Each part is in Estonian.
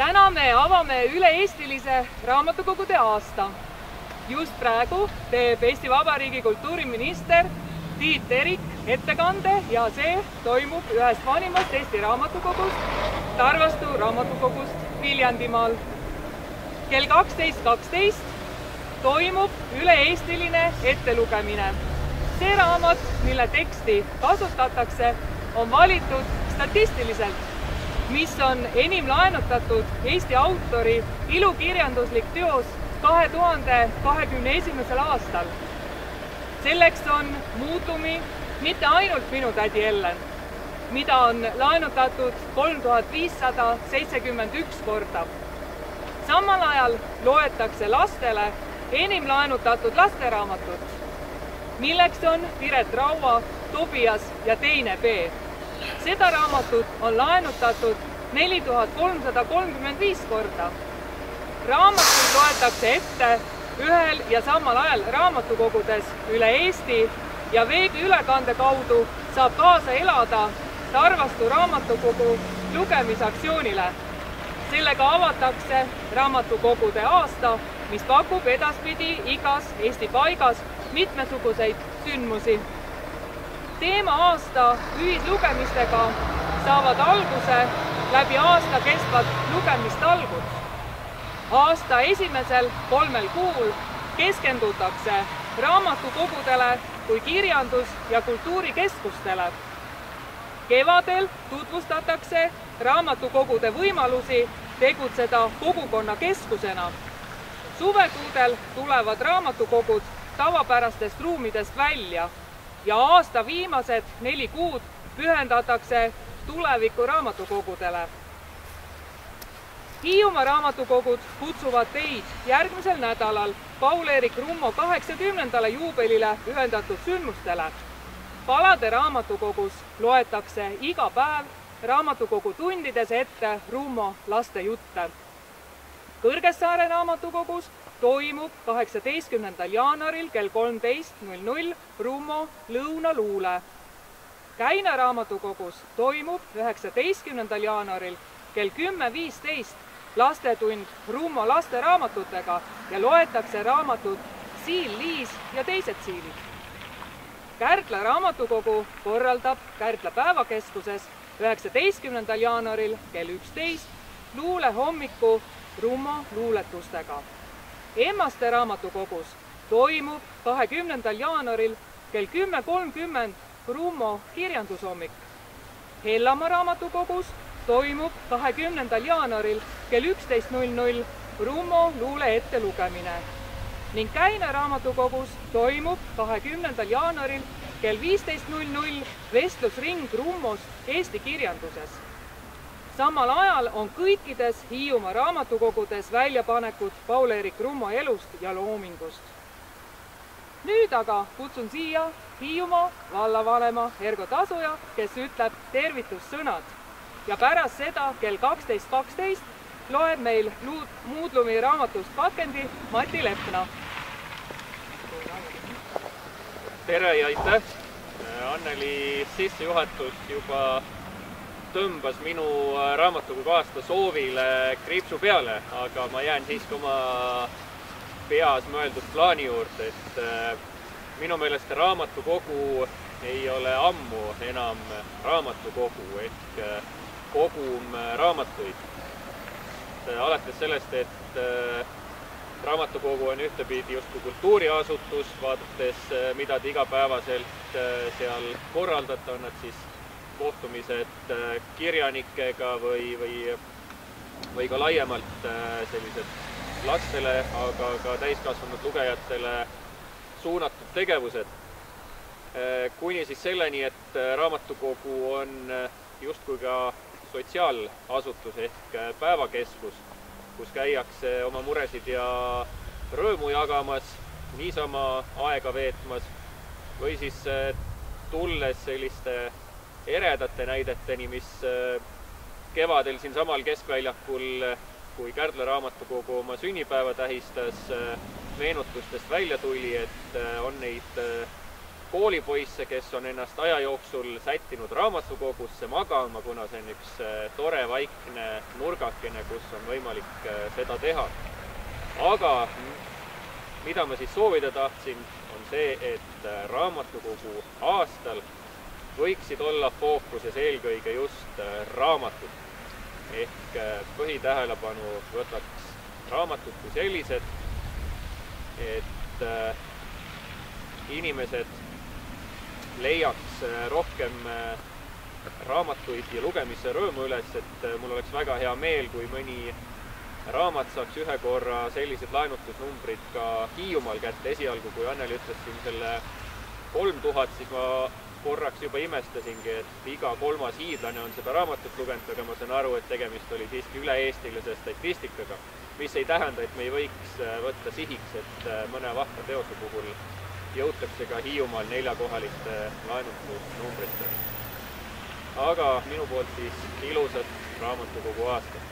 Täna me avame üle-eestilise raamatukogude aasta. Just praegu teeb Eesti Vabariigi kultuuriminister Tiit Terik ettekande ja see toimub ühest vanimast Eesti raamatukogust, Tarvastu raamatukogust Viljandimaal. Kell 12.12 toimub üle-eestiline ettelugemine. See raamat, mille teksti kasutatakse, on valitud statistiliselt, mis on enim laenutatud Eesti autori ilukirjanduslik teos 2021. aastal. Selleks on Muutumi mitte ainult Minu tädi Ellen, mida on laenutatud 3571 korda. Samal ajal loetakse lastele enim laenutatud lasteraamatut, milleks on Piret Raua Tobias ja teine B. Seda raamatut on laenutatud 4335 korda. Raamatuid loetakse ette ühel ja samal ajal raamatukogudes üle Eesti ja veebiülekande kaudu saab kaasa elada Tarvastu raamatukogu lugemisaktsioonile. Sellega avatakse raamatukogude aasta, mis pakub edaspidi igas Eesti paigas mitmesuguseid sündmusi. Teema aasta ühislugemistega saavad alguse läbi aasta kestvad lugemistalgud. Aasta esimesel 3 kuul keskendutakse raamatukogudele kui kirjandus- ja kultuurikeskustele. Kevadel tutvustatakse raamatukogude võimalusi tegutseda kogukonnakeskusena. Suvekuudel tulevad raamatukogud tavapärastest ruumidest välja ja aasta viimased 4 kuud pühendatakse tuleviku raamatukogudele. Hiiumaa raamatukogud kutsuvad teid järgmisel nädalal Paul-Eerik Rummo 80. juubelile ühendatud sündmustele. Palade raamatukogus loetakse iga päev raamatukogu tundides ette Rummo lastejutte. Kõrgessaare raamatukogus toimub 18. jaanuaril kell 13.00 Rummo lõunaluule. Käina raamatukogus toimub 19. jaanuaril kell 10.15 lastetund Rummo lasteraamatutega ja loetakse raamatut Siil, Liis ja teised siilid. Kärdla raamatukogu korraldab Kärdla päevakeskuses 19. jaanuaril kell 11 luule hommiku Rummo luuletustega. Emmaste raamatukogus toimub 20. jaanuaril kell 10.30 Rummo kirjandushommik. Hellamaa raamatukogus toimub 20. jaanuaril kell 11.00 Rummo luule ettelugemine ning Käina raamatukogus toimub 20. jaanuaril kell 15.00 vestlusring Rummost Eesti kirjanduses. Samal ajal on kõikides Hiiumaa raamatukogudes väljapanekud Paul-Eerik Rummo elust ja loomingust. Nüüd aga kutsun siia Hiiumaa vallavanema Ergo Tasuja, kes ütleb tervitussõnad ja pärast seda kell 12.12 loeb meil Muudlumi raamatust pakendi Mati Lepna. Tere ja aitäh! Anneli sissejuhatus juba tõmbas minu raamatukogu aasta soovile kriipsu peale, aga ma jään siiski oma peas mõeldud plaani juurde, et minu meelest raamatukogu ei ole ammu enam raamatukogu ehk kogum raamatuid. Alates sellest, et raamatukogu on ühtepidi justkui kultuuriasutus, vaadates, mida te igapäevaselt seal korraldate, on nad siis kohtumised kirjanikega või ka laiemalt sellised lastele, aga ka täiskasvanud lugejatele suunatud tegevused. Kuni siis selleni, et raamatukogu on justkui ka sotsiaalasutus ehk päevakeskus, kus käiakse oma muresid ja rõõmu jagamas, niisama aega veetmas või siis tulles selliste eredate näideteni, mis kevadel siin samal keskväljakul, kui Kärdla raamatukogu oma sünnipäeva tähistas, meenutustest välja tuli, et on neid koolipoisse, kes on ennast aja jooksul sättinud raamatukogusse magama, kuna see on üks tore vaikne nurgakene, kus on võimalik seda teha. Aga mida ma siis soovida tahtsin, on see, et raamatukogu aastal võiksid olla fookuses eelkõige just raamatud. Ehk põhitähelepanu võtaks raamatud kui sellised, et inimesed leiaks rohkem raamatuid ja lugemise rõõmu üles, et mul oleks väga hea meel, kui mõni raamat saaks ühe korra sellised laenutusnumbrid ka Hiiumaal kätte. Esialgu, kui Anneli ütles siin selle 3000, siis ma korraks juba imestasingi, et iga 3. hiidlane on seda raamatut lugenud, aga ma saan aru, et tegemist oli siiski üle-eestilise statistikaga, mis ei tähenda, et me ei võiks võtta sihiks, et mõne vahva teose puhul jõutakse ka Hiiumaal 4-kohaliste laenutusnumbrite. Aga minu poolt siis ilusat raamatukogu aastat.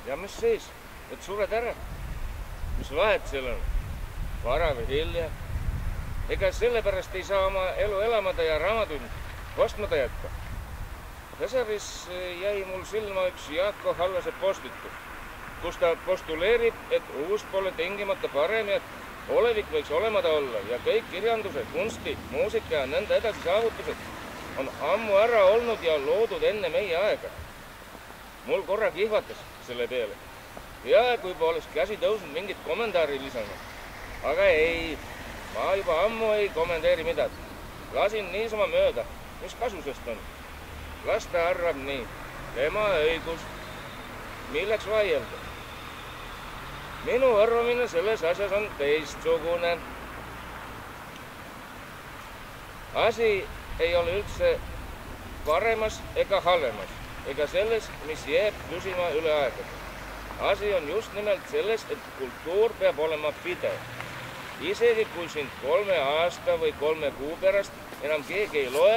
Ja mis siis? Et sured ära? Mis vahet seal on? Vara või hilja? Ega sellepärast ei saa oma elu elamada ja raamatuid ostmata jätta. Pesaris jäi mul silma üks Jaako Hallase postitus, kus ta postuleerib, et uus pole tingimata parem ja olevik võiks olemata olla ja kõik kirjanduse, kunsti, muusika ja nõnda edasi saavutused on ammu ära olnud ja loodud enne meie aega. Mul korra kihvatas selle peale. Ja kui oleks käsi tõusnud mingit kommentaari lisanud. Aga ei, ma juba ammu ei kommenteeri midagi. Lasin niisama mööda, mis kasu sest on. Las ta arvab nii, tema õigus, milleks vaielda. Minu arvamine selles asjas on teistsugune. Asi ei ole üldse paremas ega halvemas, ega selles, mis jääb püsima üle aegade. Asi on just nimelt selles, et kultuur peab olema pidev. Isegi kui sind 3 aasta või 3 kuu pärast enam keegi ei loe,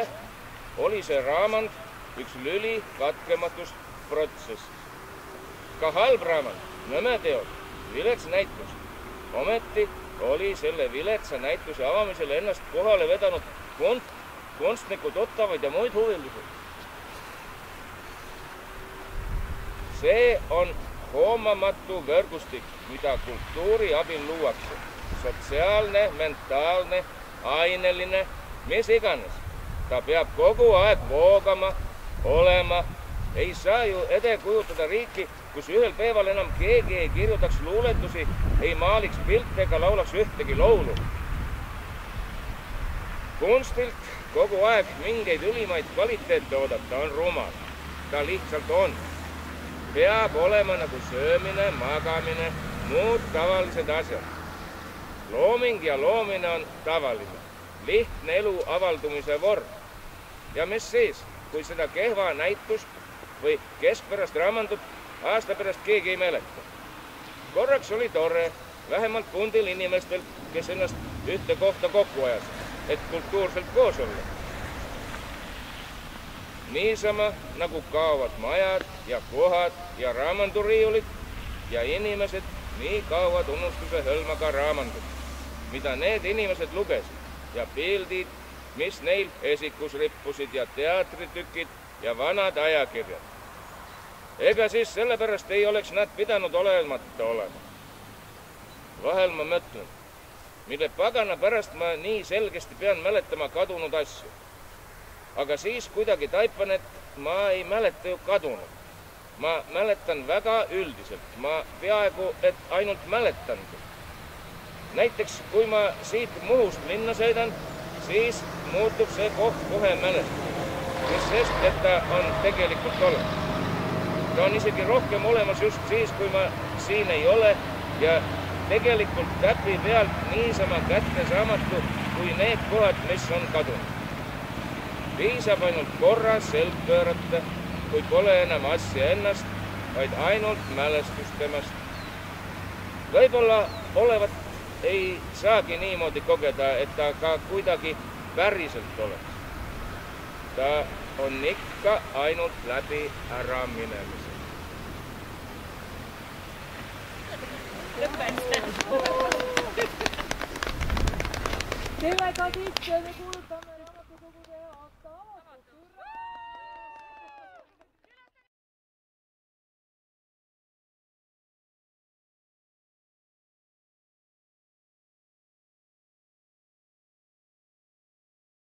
oli see raamat üks lüli katkematus protsess. Ka halb raamat, nõme teod, vilets näitus. Ometi oli selle viletsa näituse avamisel ennast kohale vedanud kunstnikud, ottavad ja muid huvilised. See on hoomamatu võrgustik, mida kultuuri abil luuakse. Sotsiaalne, mentaalne, aineline, mis iganes. Ta peab kogu aeg voogama, olema. Ei saa ju ede kujutada riiki, kus ühel päeval enam keegi ei kirjutaks luuletusi, ei maaliks pilte ega laulaks ühtegi laulu. Kunstilt kogu aeg mingeid ülimaid kvaliteete oodata on rumal. Ta lihtsalt on. Peab olema nagu söömine, magamine, muud tavalised asjad. Looming ja loomine on tavaline, lihtne elu avaldumise vorm. Ja mis siis, kui seda kehva näitust või keskpärast raamatut aasta pärast keegi ei mäleta? Korraks oli tore, vähemalt pundil inimestel, kes ennast ühte kohta kokku ajas, et kultuurselt koos olla. Niisama nagu kaovad majad ja kohad ja raamanturiiulid ja inimesed, nii kaovad unustuse hõlma ka raamatud, mida need inimesed lugesid ja pildid, mis neil esikus rippusid ja teatritükid ja vanad ajakirjad. Ega siis sellepärast ei oleks nad pidanud olemata olema. Vahel ma mõtlen, mille pagana pärast ma nii selgesti pean mäletama kadunud asju. Aga siis kuidagi taipan, et ma ei mäleta ju kadunud. Ma mäletan väga üldiselt. Ma peaaegu, et ainult mäletangi. Näiteks, kui ma siit Muhust linna sõidan, siis muutub see koht kohe mälestuseks. Mis sest, et ta on tegelikult olemas. Ta on isegi rohkem olemas just siis, kui ma siin ei ole ja tegelikult täpi pealt niisama kätte saamatu kui need kohad, mis on kadunud. Piisab ainult korra selg pöörata, kui pole enam asja ennast, vaid ainult mälestus temast. Võib-olla olevat ei saagi niimoodi kogeda, et ta ka kuidagi päriselt oleks. Ta on ikka ainult läbi ära minemise. Sellega kõik kuulutab